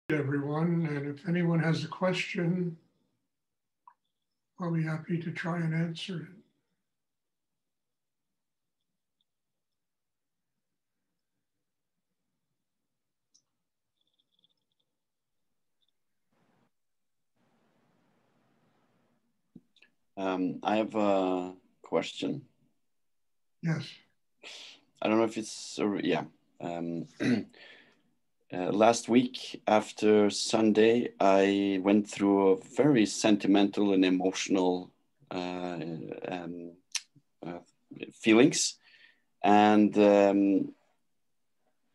everyone, and if anyone has a question, I'll be happy to try and answer it. I have a question. Yes. I don't know if it's, yeah. Last week after Sunday, I went through a very sentimental and emotional um, uh, feelings. And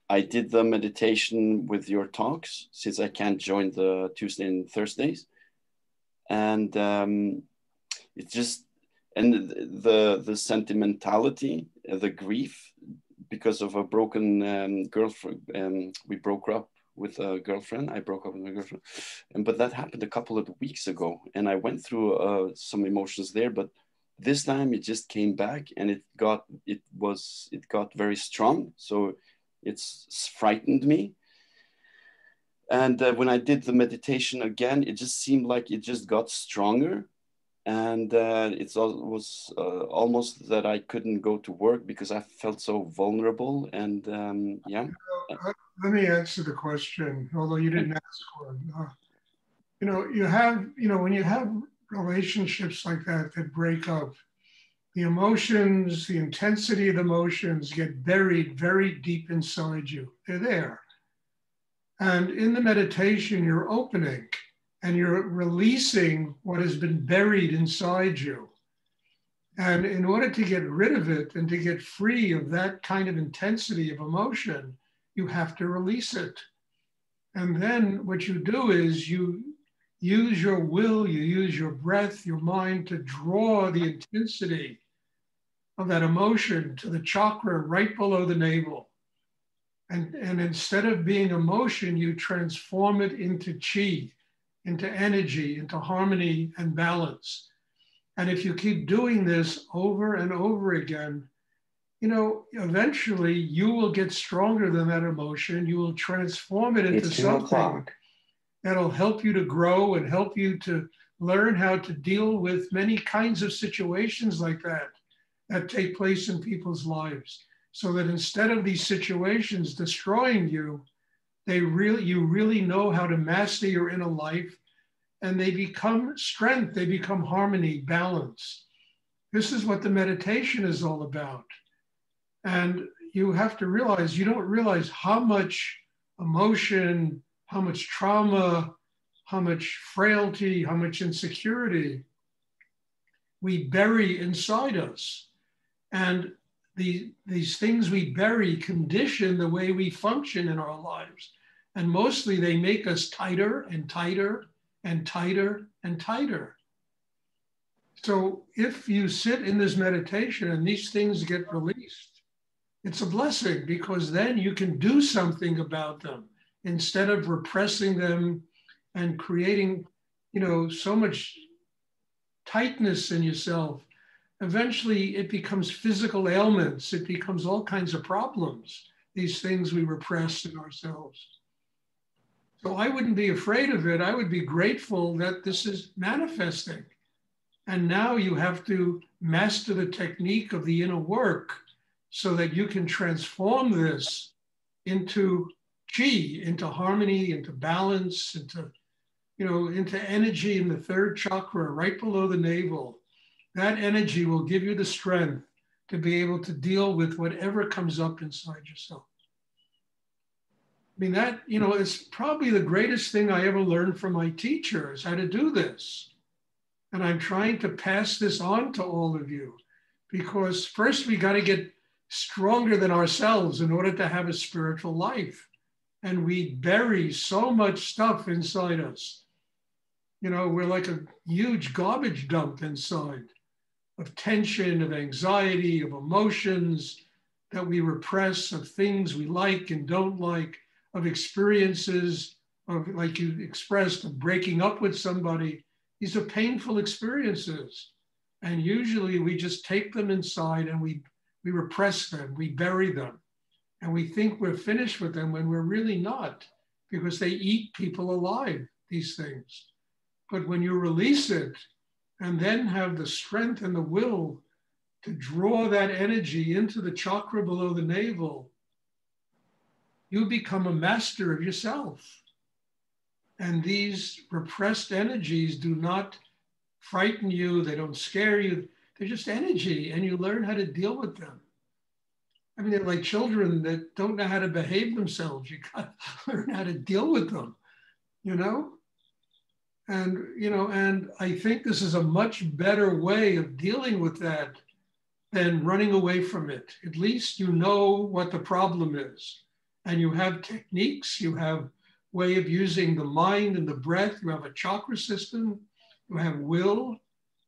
I did the meditation with your talks since I can't join the Tuesday and Thursdays. And it just, and the sentimentality, the grief because of a broken girlfriend. We broke up with a girlfriend. I broke up with my girlfriend, but that happened a couple of weeks ago, and I went through some emotions there. But this time it just came back, and it got very strong. So it's frightened me. And when I did the meditation again, it just seemed like it just got stronger. And it was almost that I couldn't go to work because I felt so vulnerable. And yeah. Let me answer the question, although you didn't ask one. When you have relationships like that break up, the emotions, the intensity of the emotions get buried very deep inside you. They're there. And in the meditation, you're opening and you're releasing what has been buried inside you. And in order to get rid of it and to get free of that kind of intensity of emotion, you have to release it. And then what you do is you use your will, you use your breath, your mind to draw the intensity of that emotion to the chakra right below the navel. And instead of being emotion, you transform it into chi, into energy, into harmony and balance. And if you keep doing this over and over again, eventually you will get stronger than that emotion. You will transform it into something that'll help you to grow and help you to learn how to deal with many kinds of situations like that take place in people's lives. So that instead of these situations destroying you, you really know how to master your inner life, and they become strength, they become harmony, balance. This is what the meditation is all about. And you have to realize, you don't realize how much emotion, how much trauma, how much frailty, how much insecurity we bury inside us. And these things we bury condition the way we function in our lives. And mostly they make us tighter and tighter and tighter and tighter. So if you sit in this meditation and these things get released, it's a blessing, because then you can do something about them instead of repressing them and creating, so much tightness in yourself. Eventually it becomes physical ailments. It becomes all kinds of problems, these things we repress in ourselves. So I wouldn't be afraid of it. I would be grateful that this is manifesting. And now you have to master the technique of the inner work so that you can transform this into chi, into harmony, into balance, into energy in the third chakra, right below the navel. That energy will give you the strength to be able to deal with whatever comes up inside yourself. I mean, that, is probably the greatest thing I ever learned from my teachers, how to do this. And I'm trying to pass this on to all of you, because first we got to get stronger than ourselves in order to have a spiritual life. And we bury so much stuff inside us. We're like a huge garbage dump inside of tension, of anxiety, of emotions that we repress, of things we like and don't like, of experiences of, like you expressed, of breaking up with somebody. These are painful experiences. And usually we just take them inside and we repress them, we bury them. And we think we're finished with them when we're really not, because they eat people alive, these things. But when you release it and then have the strength and the will to draw that energy into the chakra below the navel, you become a master of yourself. And these repressed energies do not frighten you, they don't scare you, they're just energy, and you learn how to deal with them. I mean, they're like children that don't know how to behave themselves. You got to learn how to deal with them, you know? And I think this is a much better way of dealing with that than running away from it. At least you know what the problem is. And you have techniques, you have way of using the mind and the breath, you have a chakra system, you have will,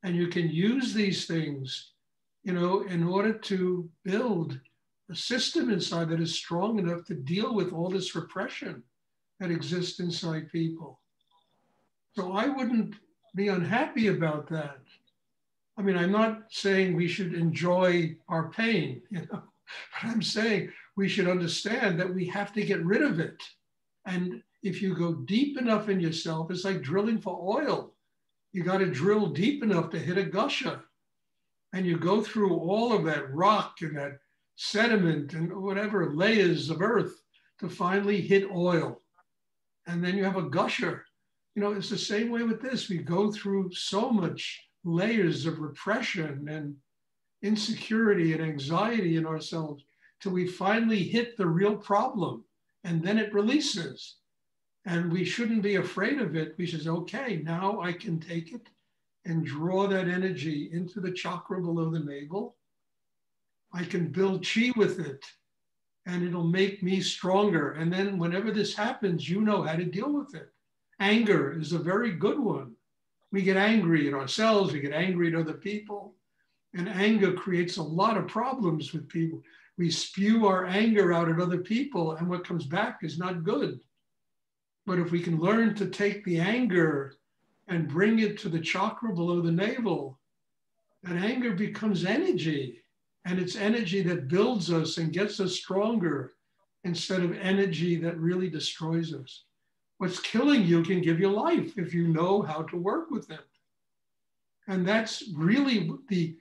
and you can use these things, in order to build a system inside that is strong enough to deal with all this repression that exists inside people. So I wouldn't be unhappy about that. I mean, I'm not saying we should enjoy our pain, but I'm saying we should understand that we have to get rid of it. And if you go deep enough in yourself, it's like drilling for oil. You got to drill deep enough to hit a gusher. And you go through all of that rock and that sediment and whatever layers of earth to finally hit oil. And then you have a gusher. It's the same way with this. We go through so much layers of repression and insecurity and anxiety in ourselves till we finally hit the real problem, and then it releases. And we shouldn't be afraid of it. We should say, okay, now I can take it and draw that energy into the chakra below the navel. I can build chi with it, and it'll make me stronger. And then whenever this happens, you know how to deal with it. Anger is a very good one. We get angry at ourselves, we get angry at other people, and anger creates a lot of problems with people. We spew our anger out at other people, and what comes back is not good. But if we can learn to take the anger and bring it to the chakra below the navel, that anger becomes energy, and it's energy that builds us and gets us stronger instead of energy that really destroys us. What's killing you can give you life if you know how to work with it. And that's really the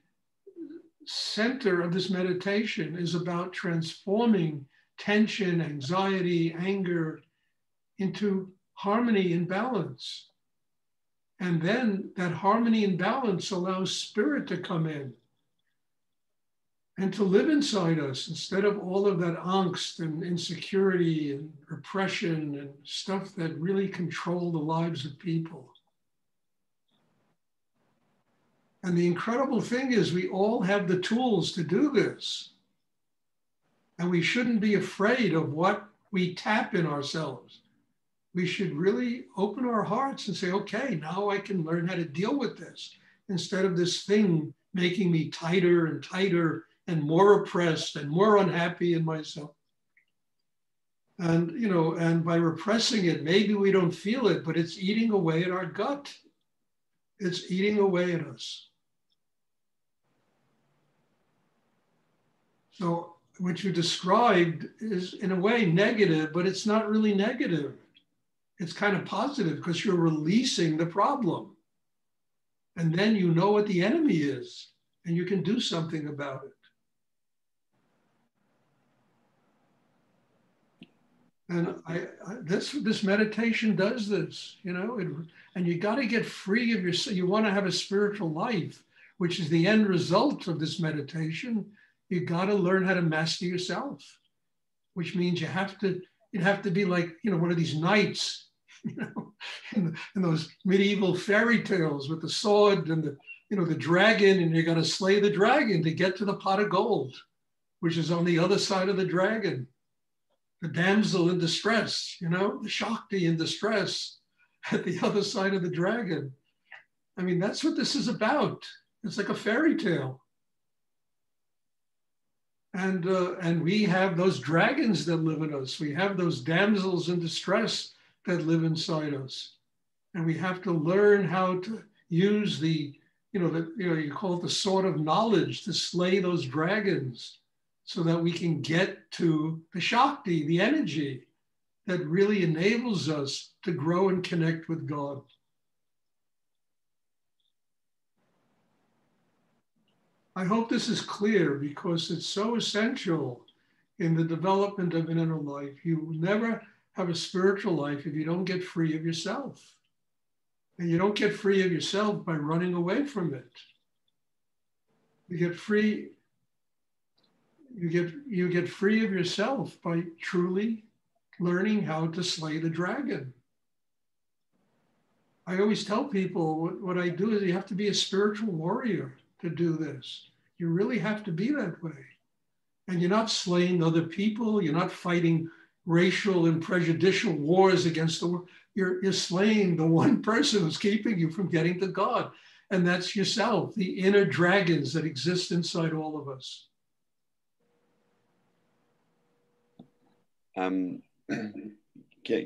center of this meditation, is about transforming tension, anxiety, anger into harmony and balance. And then that harmony and balance allows spirit to come in and to live inside us instead of all of that angst and insecurity and repression and stuff that really control the lives of people. And the incredible thing is we all have the tools to do this. And we shouldn't be afraid of what we tap in ourselves. We should really open our hearts and say, okay, now I can learn how to deal with this, instead of this thing making me tighter and tighter and more oppressed and more unhappy in myself. And, and by repressing it, maybe we don't feel it, but it's eating away at our gut. It's eating away at us. So what you described is in a way negative, but it's not really negative. It's kind of positive because you're releasing the problem. And then you know what the enemy is, and you can do something about it. And this meditation does this, and you got to get free of yourself. You want to have a spiritual life, which is the end result of this meditation. You got to learn how to master yourself, which means you have to be like, one of these knights, in those medieval fairy tales with the sword and the dragon, and you got to slay the dragon to get to the pot of gold, which is on the other side of the dragon. The damsel in distress, the Shakti in distress at the other side of the dragon. I mean, that's what this is about. It's like a fairy tale. And we have those dragons that live in us. We have those damsels in distress that live inside us. And we have to learn how to use you call it the sword of knowledge, to slay those dragons, so that we can get to the Shakti, the energy, that really enables us to grow and connect with God. I hope this is clear because it's so essential in the development of an inner life. You will never have a spiritual life if you don't get free of yourself. And you don't get free of yourself by running away from it. You get free of yourself by truly learning how to slay the dragon. I always tell people what I do is you have to be a spiritual warrior to do this. You really have to be that way. And you're not slaying other people. You're not fighting racial and prejudicial wars against the world. You're slaying the one person who's keeping you from getting to God. And that's yourself, the inner dragons that exist inside all of us. Can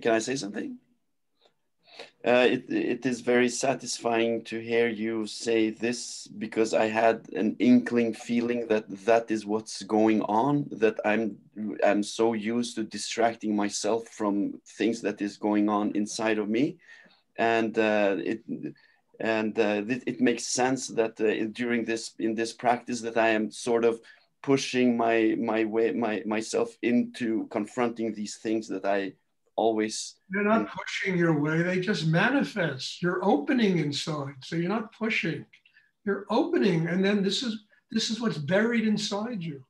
I say something? It is very satisfying to hear you say this, because I had an inkling feeling that is what's going on, that I'm so used to distracting myself from things that is going on inside of me, and it makes sense that during this practice that I am sort of pushing myself into confronting these things that I always. You're not pushing your way, they just manifest. You're opening inside. So you're not pushing, you're opening. And then this is what's buried inside you.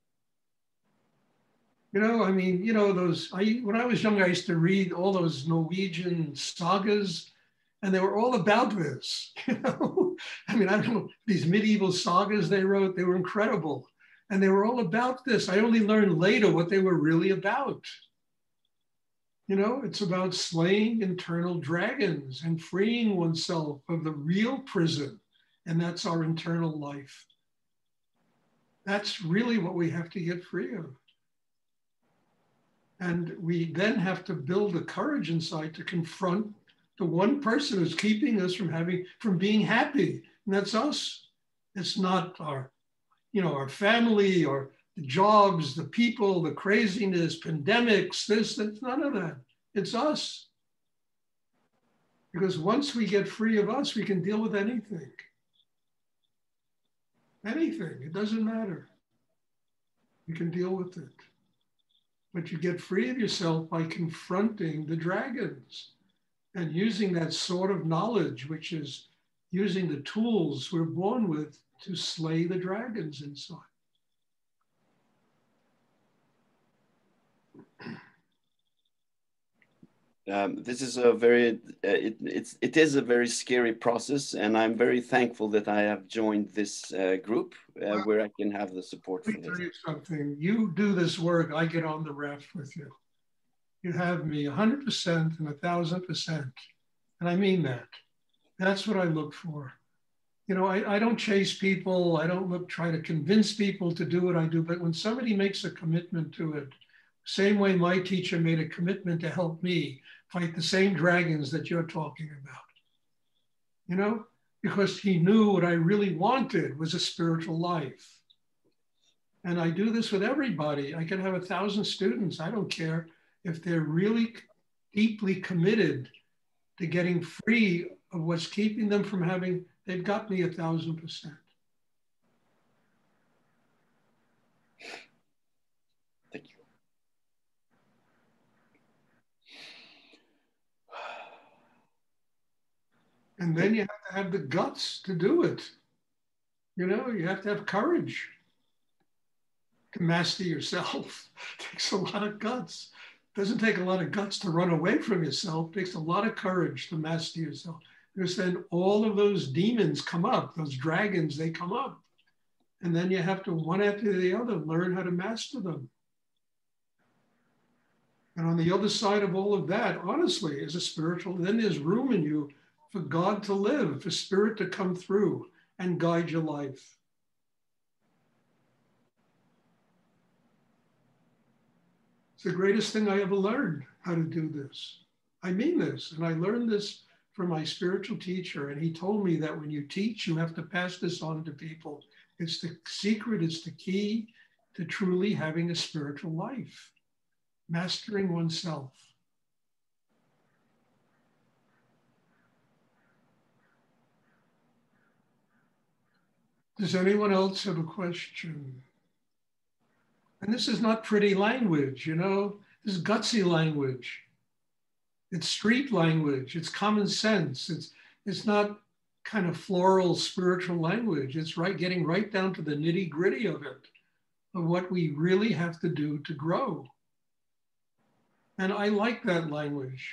You know, I mean, you know, when I was young, I used to read all those Norwegian sagas, and they were all about this, you know. I mean, I don't know, these medieval sagas they wrote, they were incredible. And they were all about this. I only learned later what they were really about. You know, it's about slaying internal dragons and freeing oneself of the real prison. And that's our internal life. That's really what we have to get free of. And we then have to build the courage inside to confront the one person who's keeping us from being happy. And that's us. It's not our family or the jobs, the people, the craziness, pandemics, that's none of that. It's us. Because once we get free of us, we can deal with anything. Anything, it doesn't matter. You can deal with it. But you get free of yourself by confronting the dragons and using that sort of knowledge, which is using the tools we're born with to slay the dragons inside. This is a very, it is a very scary process, and I'm very thankful that I have joined this group where I can have the support for this. Let me tell you something. You do this work, I get on the raft with you. You have me 100% and 1,000%, and I mean that. That's what I look for. You know, I don't chase people. I don't try to convince people to do what I do. But when somebody makes a commitment to it, same way my teacher made a commitment to help me fight the same dragons that you're talking about, you know, because he knew what I really wanted was a spiritual life. And I do this with everybody. I can have 1,000 students. I don't care if they're really deeply committed to getting free of what's keeping them from having. They've got me 1,000%. Thank you. And then you have to have the guts to do it. You know, you have to have courage to master yourself. It takes a lot of guts. It doesn't take a lot of guts to run away from yourself. It takes a lot of courage to master yourself. Because then all of those demons come up, those dragons, they come up. And then you have to, one after the other, learn how to master them. And on the other side of all of that, honestly, is a spiritual, then there's room in you for God to live, for spirit to come through and guide your life. It's the greatest thing I ever learned, how to do this. I mean this, and I learned this from my spiritual teacher, and he told me that when you teach, you have to pass this on to people. It's the secret, it's the key to truly having a spiritual life, mastering oneself. Does anyone else have a question? And this is not pretty language, you know, this is gutsy language. It's street language, it's common sense. It's not kind of floral spiritual language. It's right, getting right down to the nitty gritty of it, of what we really have to do to grow. And I like that language.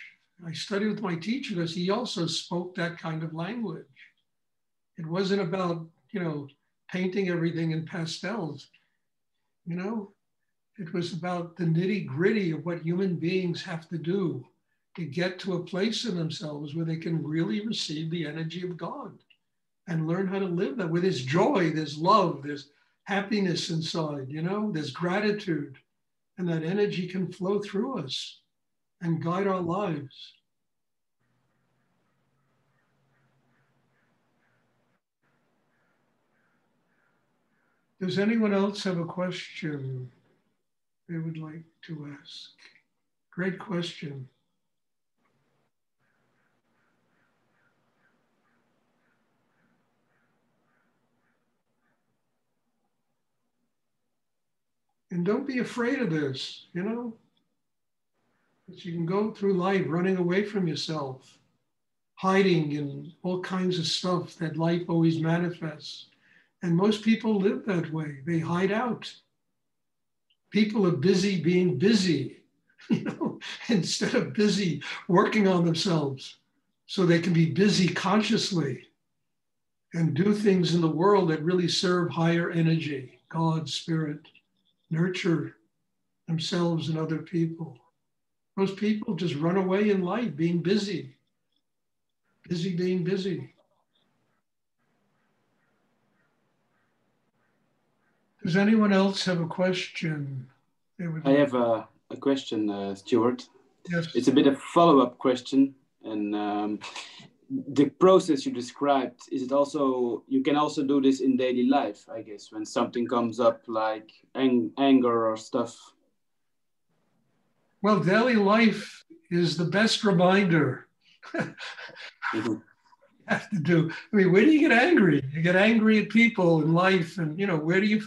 I studied with my teacher because he also spoke that kind of language. It wasn't about, you know, painting everything in pastels, you know? It was about the nitty gritty of what human beings have to do to get to a place in themselves where they can really receive the energy of God and learn how to live that. Where there's joy, there's love, there's happiness inside, you know, there's gratitude, and that energy can flow through us and guide our lives. Does anyone else have a question they would like to ask? Great question. And don't be afraid of this, you know? That you can go through life running away from yourself, hiding in all kinds of stuff that life always manifests. And most people live that way. They hide out. People are busy being busy, you know, instead of busy working on themselves so they can be busy consciously and do things in the world that really serve higher energy, God, spirit, nurture themselves and other people. Most people just run away in life being busy, being busy. Does anyone else have a question? I have a question, Stuart. Yes. It's a bit of a follow-up question. And the process you described, is it also, you can also do this in daily life, I guess, when something comes up like anger or stuff? Well, daily life is the best reminder. Mm-hmm. Have to do. I mean, where do you get angry? You get angry at people in life, and you know, where do you?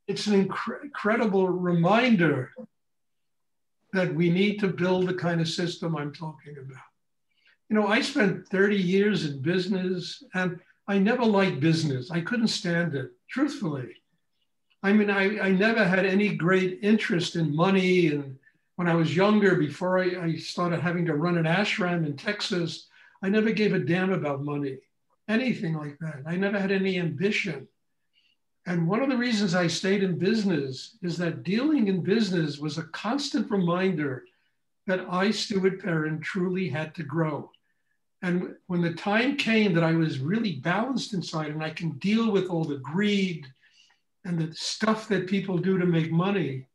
It's an incredible reminder that we need to build the kind of system I'm talking about. You know, I spent 30 years in business, and I never liked business. I couldn't stand it, truthfully. I mean, I never had any great interest in money, and when I was younger, before I started having to run an ashram in Texas, I never gave a damn about money, anything like that. I never had any ambition. And one of the reasons I stayed in business is that dealing in business was a constant reminder that I, Stuart Perrin, truly had to grow. And when the time came that I was really balanced inside and I can deal with all the greed and the stuff that people do to make money,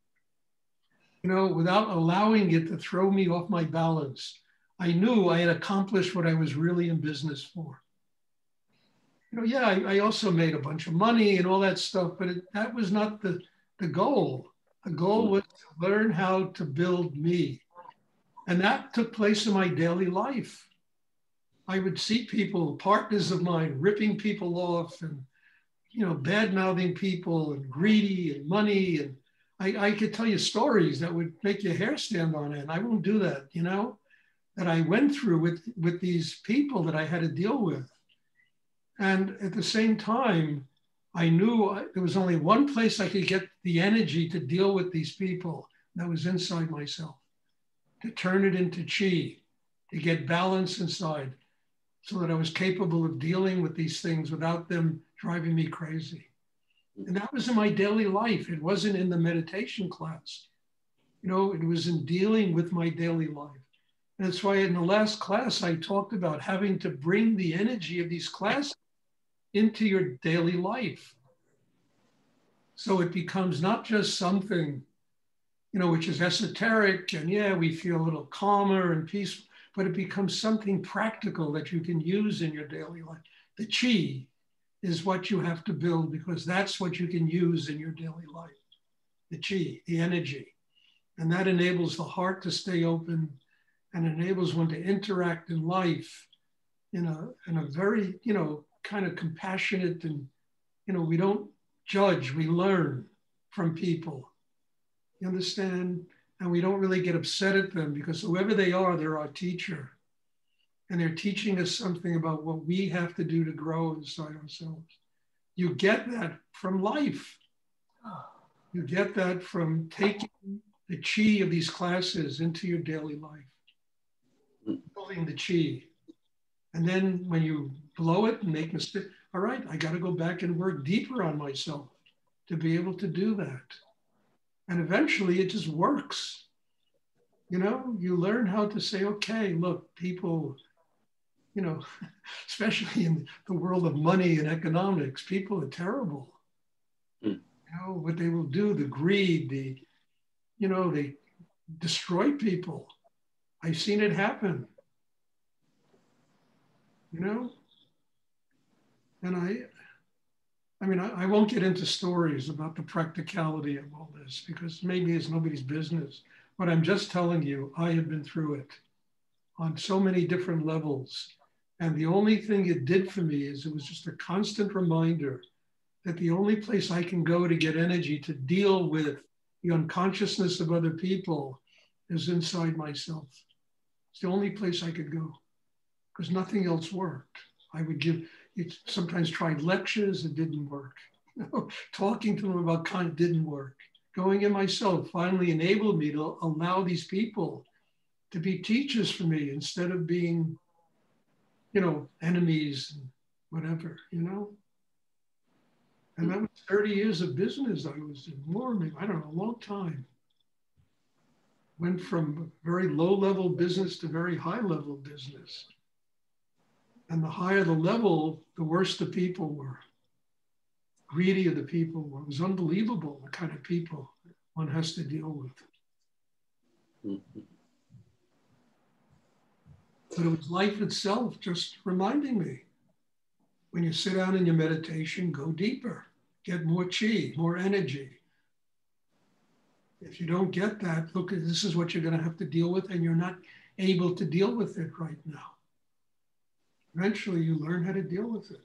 you know, without allowing it to throw me off my balance, I knew I had accomplished what I was really in business for. You know, yeah, I also made a bunch of money and all that stuff, but that was not the goal. The goal was to learn how to build me. And that took place in my daily life. I would see people, partners of mine, ripping people off and, you know, bad-mouthing people and greedy and money. And I could tell you stories that would make your hair stand on end. I won't do that, you know, that I went through with these people that I had to deal with. And at the same time, I knew there was only one place I could get the energy to deal with these people. That was inside myself, to turn it into chi, to get balance inside so that I was capable of dealing with these things without them driving me crazy. And that was in my daily life. It wasn't in the meditation class. You know, it was in dealing with my daily life. And that's why in the last class, I talked about having to bring the energy of these classes into your daily life. So it becomes not just something, you know, which is esoteric and yeah, we feel a little calmer and peaceful, but it becomes something practical that you can use in your daily life. The chi is what you have to build because that's what you can use in your daily life. The chi, the energy. And that enables the heart to stay open and enables one to interact in life in a very, you know, kind of compassionate and, we don't judge, we learn from people. You understand? And we don't really get upset at them because whoever they are, they're our teacher. And they're teaching us something about what we have to do to grow inside ourselves. You get that from life. You get that from taking the chi of these classes into your daily life, building the chi. And then when you blow it and make mistakes, all right, I got to go back and work deeper on myself to be able to do that. And eventually it just works. You learn how to say, okay, look, people, especially in the world of money and economics, people are terrible. What they will do, the greed, they destroy people. I've seen it happen, And I won't get into stories about the practicality of all this because maybe it's nobody's business, but I'm just telling you, I have been through it on so many different levels. And the only thing it did for me is it was just a constant reminder that the only place I can go to get energy to deal with the unconsciousness of other people is inside myself. It's the only place I could go because nothing else worked. Sometimes tried lectures, it didn't work. Talking to them about Kant didn't work. Going in myself finally enabled me to allow these people to be teachers for me instead of being, enemies and whatever, And that was 30 years of business I was in, a long time. Went from very low level business to very high level business. And the higher the level, the worse the people were. Greedier the people were. It was unbelievable the kind of people one has to deal with. But it was life itself just reminding me. When you sit down in your meditation, go deeper, get more chi, more energy. If you don't get that, look, this is what you're going to have to deal with, and you're not able to deal with it right now. Eventually, you learn how to deal with it.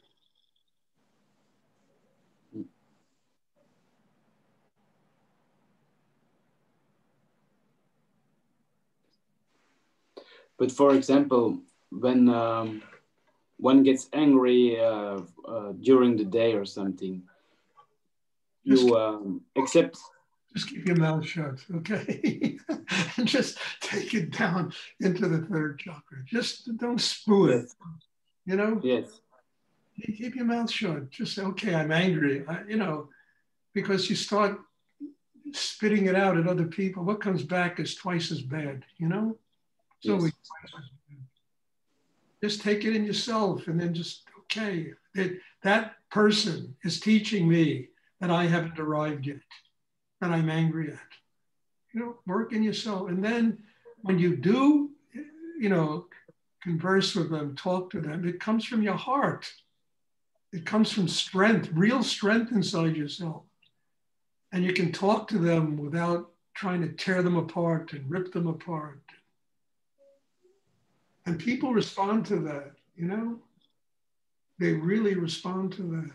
But for example, when one gets angry during the day or something, you accept. Just keep your mouth shut, okay? And just take it down into the third chakra. Just don't spew it, Yes. Keep your mouth shut. Just say, okay, I'm angry, because you start spitting it out at other people. What comes back is twice as bad, So Yes. Just take it in yourself and then just, okay, that person is teaching me that I haven't arrived yet, that I'm angry at. Work in yourself. And then when you do, converse with them, talk to them, it comes from your heart. It comes from strength, real strength inside yourself. And you can talk to them without trying to tear them apart and rip them apart. And people respond to that, They really respond to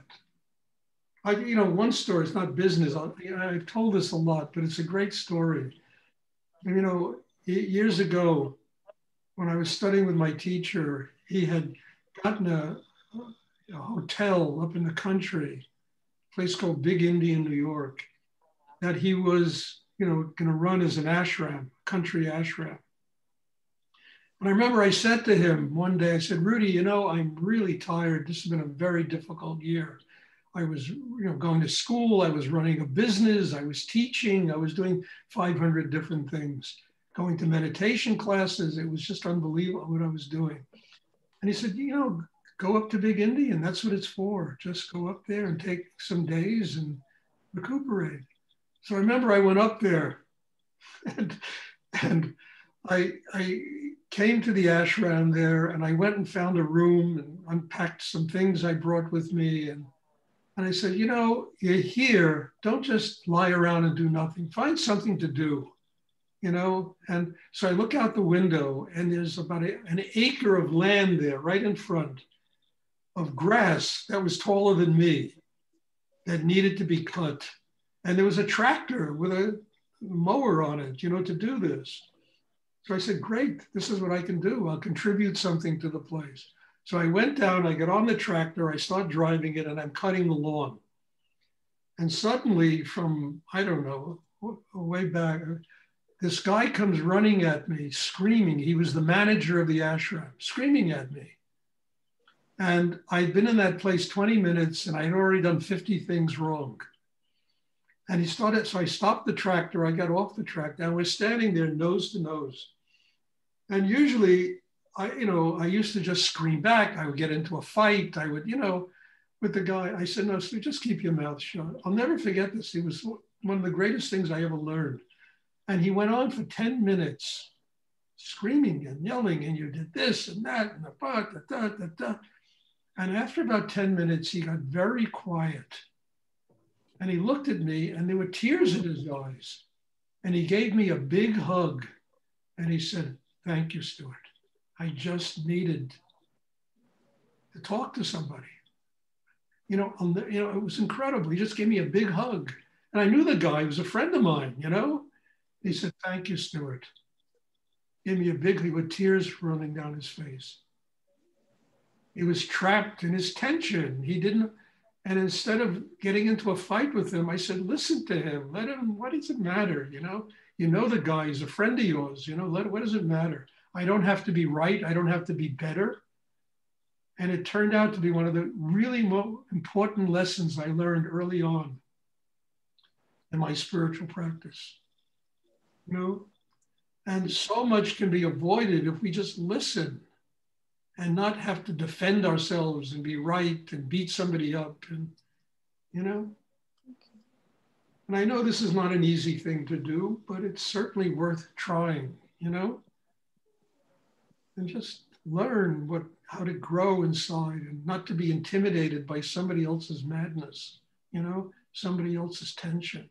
that. One story, it's not business. I've told this a lot, but it's a great story. And, years ago, when I was studying with my teacher, he had gotten a hotel up in the country, a place called Big Indian, New York, that he was, going to run as an ashram, country ashram. And I remember I said to him one day, I said, Rudy, I'm really tired. This has been a very difficult year. I was, going to school. I was running a business. I was teaching. I was doing 500 different things, going to meditation classes. It was just unbelievable what I was doing. And he said, go up to Big Indian. That's what it's for. Just go up there and take some days and recuperate. So I remember I went up there and I came to the ashram there and I went and found a room and unpacked some things I brought with me. And I said, you're here, don't just lie around and do nothing. Find something to do, And so I look out the window and there's about an acre of land there right in front of grass that was taller than me. that needed to be cut. And there was a tractor with a mower on it, to do this. So I said, great, this is what I can do. I'll contribute something to the place. So I went down, I got on the tractor, I start driving it, and I'm cutting the lawn. And suddenly from, I don't know, way back, this guy comes running at me, screaming. He was the manager of the ashram, screaming at me. And I'd been in that place 20 minutes and I had already done 50 things wrong. And he started, so I stopped the tractor, I got off the tractor, and we're standing there nose to nose. And usually, I used to just scream back. I would get into a fight. I would, with the guy, I said, no, Stu, just keep your mouth shut. I'll never forget this. It was one of the greatest things I ever learned. And he went on for 10 minutes, screaming and yelling, and you did this and that, and the And after about 10 minutes, he got very quiet. And he looked at me and there were tears in his eyes. And he gave me a big hug. And he said, thank you, Stuart. I just needed to talk to somebody. It was incredible. He just gave me a big hug. And I knew the guy, he was a friend of mine, He said, thank you, Stuart. Gave me a big hug with tears running down his face. He was trapped in his tension. He didn't, and instead of getting into a fight with him, I said, listen to him, let him, what does it matter? You know the guy, he's a friend of yours, what does it matter? I don't have to be right. I don't have to be better. And it turned out to be one of the really important lessons I learned early on in my spiritual practice. And so much can be avoided if we just listen and not have to defend ourselves and be right and beat somebody up, and And I know this is not an easy thing to do, but it's certainly worth trying, and just learn how to grow inside and not to be intimidated by somebody else's madness, somebody else's tension.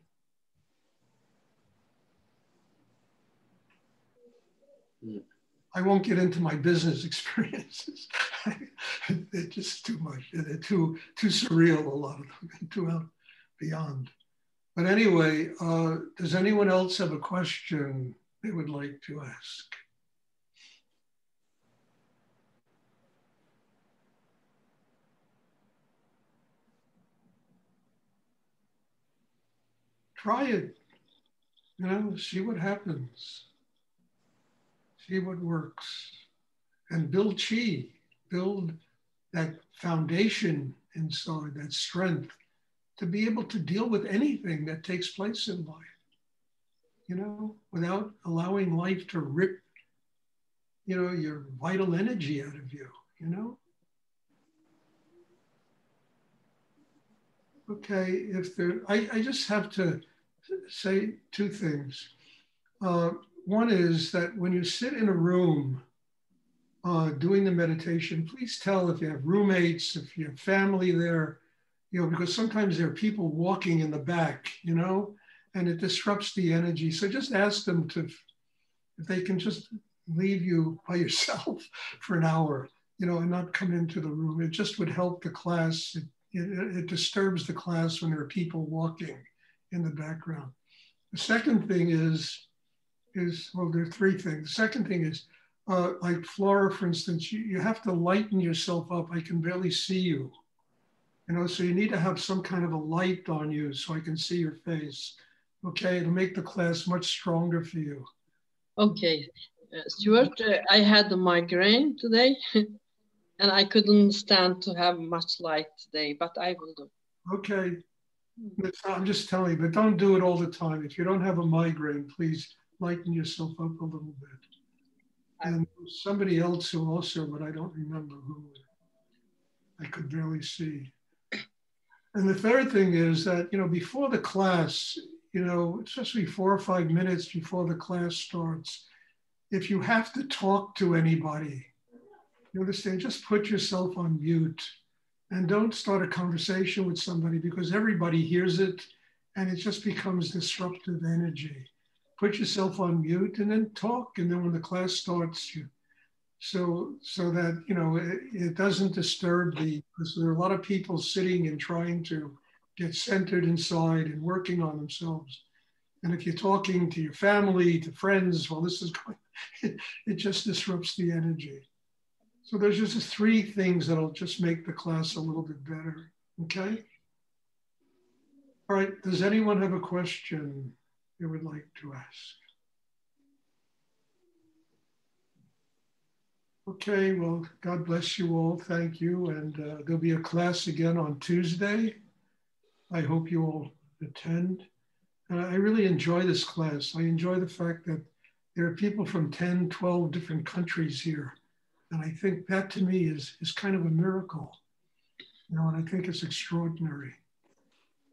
I won't get into my business experiences. They're just too much. They're too surreal, a lot of them, and too out beyond. But anyway, does anyone else have a question they would like to ask? Try it, see what happens. See what works, and build chi, build that foundation inside, that strength to be able to deal with anything that takes place in life, without allowing life to rip, your vital energy out of you, Okay, I just have to say two things. One is that when you sit in a room doing the meditation, please tell if you have roommates, if you have family there, because sometimes there are people walking in the back, and it disrupts the energy. So just ask them if they can just leave you by yourself for an hour, and not come into the room. It just would help the class. It disturbs the class when there are people walking in the background. The second thing is well, there are three things. The second thing is, like Flora, for instance, you have to lighten yourself up. I can barely see you, so you need to have some kind of a light on you so I can see your face. Okay, it'll make the class much stronger for you. Okay, Stuart, I had a migraine today and I couldn't stand to have much light today, but I will do. Okay, I'm just telling you, but don't do it all the time. If you don't have a migraine, please lighten yourself up a little bit. And somebody else who also, but I don't remember who, I could barely see. And the third thing is that, before the class, especially 4 or 5 minutes before the class starts, if you have to talk to anybody, you understand, just put yourself on mute and don't start a conversation with somebody because everybody hears it and it just becomes disruptive energy. Put yourself on mute and then talk. And then when the class starts, so that, it doesn't disturb because there are a lot of people sitting and trying to get centered inside and working on themselves. And if you're talking to your family, to friends, well, this is going, it just disrupts the energy. So there's just 3 things that'll just make the class a little bit better, okay? All right, does anyone have a question they would like to ask? Okay, well, God bless you all, thank you. And there'll be a class again on Tuesday. I hope you all attend. I really enjoy this class. I enjoy the fact that there are people from 10, 12 different countries here. And I think that to me is kind of a miracle, you know, and I think it's extraordinary.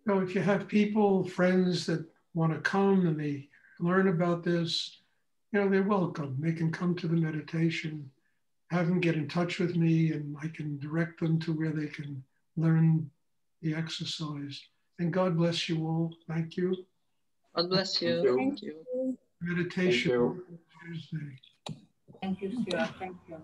So if you have people, friends that want to come and they learn about this, you know, they're welcome. They can come to the meditation, have them get in touch with me, and I can direct them to where they can learn the exercise. And God bless you all. Thank you. God bless you. Thank you. Meditation Tuesday. Thank you, Stuart. Thank you.